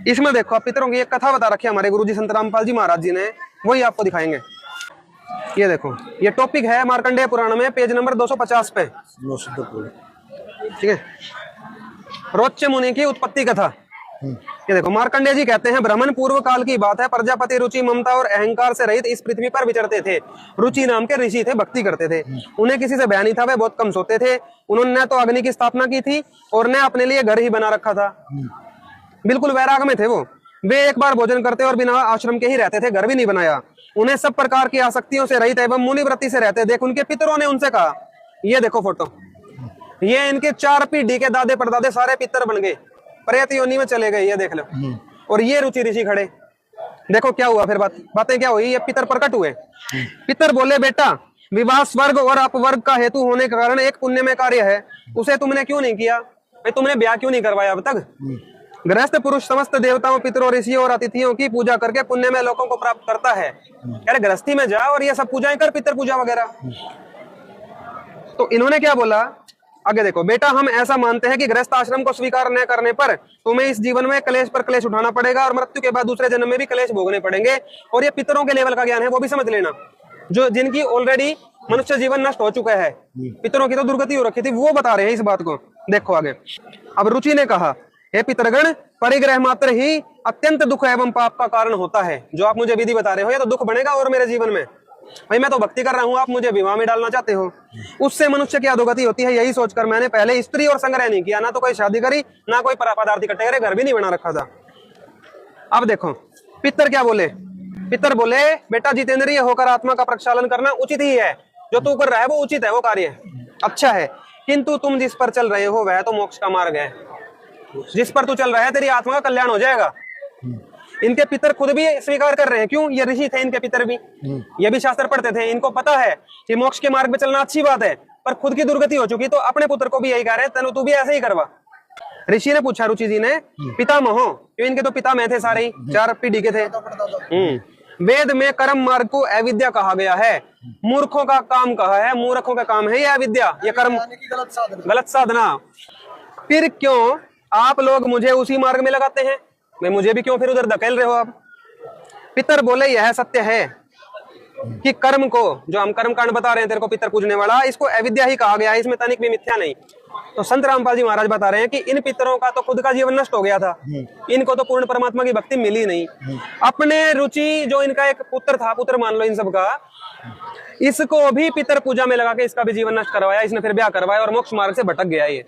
इसमें देखो आप पितरों की एक कथा बता रखी है हमारे गुरुजी संत रामपाल जी महाराज जी ने, वही आपको दिखाएंगे। ये देखो, ये टॉपिक है मार्कंडेय पुराण में पेज नंबर 250 पे, ठीक है, रोच्य मुनि की उत्पत्ति कथा। ये देखो, मार्कंडेय जी कहते हैं, ब्राह्मण पूर्व काल की बात है, प्रजापति रुचि ममता और अहंकार से रहित इस पृथ्वी पर विचरते थे। रुचि नाम के ऋषि थे, भक्ति करते थे, उन्हें किसी से भय नहीं था, वे बहुत कम सोते थे। उन्होंने न तो अग्नि की स्थापना की थी और न अपने लिए घर ही बना रखा था, बिल्कुल वैराग में थे वो। वे एक बार भोजन करते और बिना आश्रम के ही रहते थे, घर भी नहीं बनाया। उन्हें सब प्रकार की आसक्तियों से रहित एवं मुनि वृत्ति से रहते देख उनके पितरों ने उनसे कहा, ये देखो फोटो, ये इनके 4 पीढ़ी के दादे परदादे सारे पितर बन गए, प्रेत योनि में चले गए, ये देख लो। और ये रुचि ऋषि खड़े, देखो क्या हुआ फिर बातें क्या हुई, ये पितर प्रकट हुए। पितर बोले, बेटा विवाह स्वर्ग और अपवर्ग का हेतु होने के कारण एक पुण्य में कार्य है, उसे तुमने क्यों नहीं किया? भाई तुमने ब्याह क्यों नहीं करवाया अब तक? गृहस्थ पुरुष समस्त देवताओं पितरों ऋषियों और अतिथियों की पूजा करके पुण्य में लोगों को प्राप्त करता है। अरे गृहस्थी में जा और ये सब पूजाएं कर, पितर पूजा वगैरह। तो इन्होंने क्या बोला आगे देखो, बेटा हम ऐसा मानते हैं कि गृहस्थ आश्रम को स्वीकार न करने पर तुम्हें इस जीवन में क्लेश पर क्लेश उठाना पड़ेगा और मृत्यु के बाद दूसरे जन्म में भी क्लेश भोगने पड़ेंगे। और ये पितरों के लेवल का ज्ञान है, वो भी समझ लेना, जो जिनकी ऑलरेडी मनुष्य जीवन नष्ट हो चुका है, पितरों की तो दुर्गति हो रखी थी, वो बता रहे हैं इस बात को। देखो आगे, अब रुचि ने कहा, हे पितरगण, परिग्रह मात्र ही अत्यंत दुख एवं पाप का कारण होता है। जो आप मुझे विधि बता रहे हो, ये तो दुख बनेगा और मेरे जीवन में, भाई मैं तो भक्ति कर रहा हूँ, आप मुझे विवाह में डालना चाहते हो, उससे मनुष्य की अधोगति होती है। यही सोचकर मैंने पहले स्त्री और संग्रह नहीं किया, ना तो कोई शादी करी, ना कोई पदार्थ इकट्ठे करे, घर भी नहीं बना रखा था। अब देखो पितर क्या बोले, पितर बोले, बेटा जितेंद्रिय होकर आत्मा का प्रक्षालन करना उचित ही है, जो तू कर रहा है वो उचित है, वो कार्य अच्छा है, किंतु तुम जिस पर चल रहे हो वह तो मोक्ष का मार्ग है। जिस पर तू चल रहा है तेरी आत्मा का कल्याण हो जाएगा। इनके पितर खुद भी स्वीकार कर रहे हैं, क्यों? ये ऋषि थे इनके पितर भी, ये भी शास्त्र पढ़ते थे, इनको पता है कि मोक्ष के मार्ग में चलना अच्छी बात है, पर खुद की दुर्गति हो चुकी, तो अपने पुत्र को भी यही कह रहे हैं, तू भी ऐसे ही करवा। ऋषि ने पूछा रुचि जी ने, पितामहो, क्यों इनके तो पिता में थे सारे ही, 4 पीढ़ी के थे। वेद में कर्म मार्ग को अविद्या कहा गया है, मूर्खों का काम कहा है, मूर्खों का काम है ये अविद्या, ये कर्म गलत साधना। फिर क्यों आप लोग मुझे उसी मार्ग में लगाते हैं? मैं मुझे भी क्यों फिर उधर धकेल रहे हो आप? पितर बोले, यह सत्य है कि कर्म को, जो हम कर्म कांड बता रहे हैं तेरे को पितर पूजने वाला, इसको अविद्या ही कहा गया है, इसमें तनिक भी मिथ्या नहीं। तो संत रामपाल जी महाराज बता रहे हैं कि इन पितरों का तो खुद का जीवन नष्ट हो गया था, इनको तो पूर्ण परमात्मा की भक्ति मिली नहीं। अपने रुचि, जो इनका एक पुत्र था, पुत्र मान लो इन सबका, इसको भी पितर पूजा में लगा के इसका भी जीवन नष्ट करवाया, इसने फिर ब्याह करवाया और मोक्ष मार्ग से भटक गया ये।